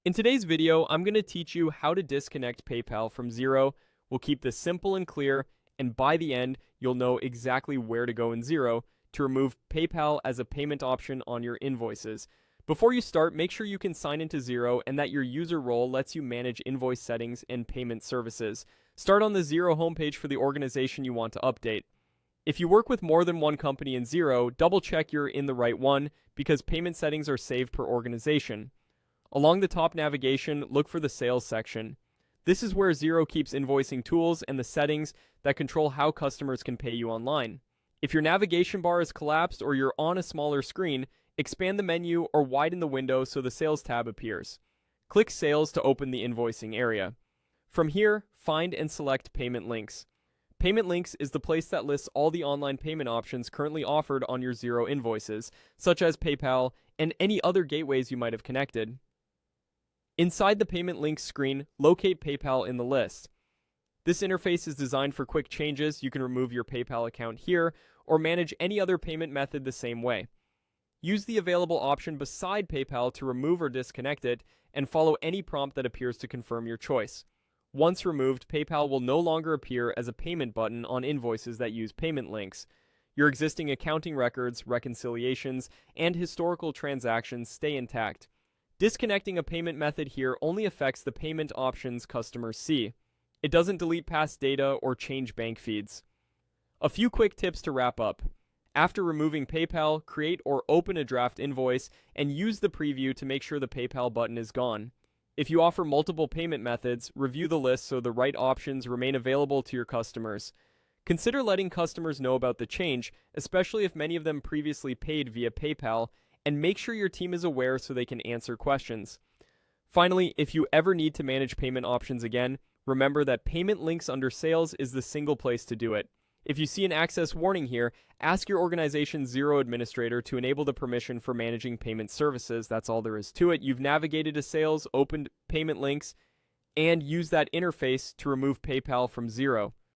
In today's video, I'm going to teach you how to disconnect PayPal from Xero. We'll keep this simple and clear, and by the end, you'll know exactly where to go in Xero to remove PayPal as a payment option on your invoices. Before you start, make sure you can sign into Xero and that your user role lets you manage invoice settings and payment services. Start on the Xero homepage for the organization you want to update. If you work with more than one company in Xero, double check you're in the right one because payment settings are saved per organization. Along the top navigation, look for the Sales section. This is where Xero keeps invoicing tools and the settings that control how customers can pay you online. If your navigation bar is collapsed or you're on a smaller screen, expand the menu or widen the window so the Sales tab appears. Click Sales to open the invoicing area. From here, find and select Payment Links. Payment Links is the place that lists all the online payment options currently offered on your Xero invoices, such as PayPal and any other gateways you might have connected. Inside the Payment Links screen, locate PayPal in the list. This interface is designed for quick changes. You can remove your PayPal account here or manage any other payment method the same way. Use the available option beside PayPal to remove or disconnect it and follow any prompt that appears to confirm your choice. Once removed, PayPal will no longer appear as a payment button on invoices that use payment links. Your existing accounting records, reconciliations, and historical transactions stay intact. Disconnecting a payment method here only affects the payment options customers see. It doesn't delete past data or change bank feeds. A few quick tips to wrap up. After removing PayPal, create or open a draft invoice and use the preview to make sure the PayPal button is gone. If you offer multiple payment methods, review the list so the right options remain available to your customers. Consider letting customers know about the change, especially if many of them previously paid via PayPal, and make sure your team is aware so they can answer questions. Finally, if you ever need to manage payment options again, remember that Payment Links under Sales is the single place to do it. If you see an access warning here, ask your organization's Xero administrator to enable the permission for managing payment services. That's all there is to it. You've navigated to Sales, opened Payment Links, and used that interface to remove PayPal from Xero.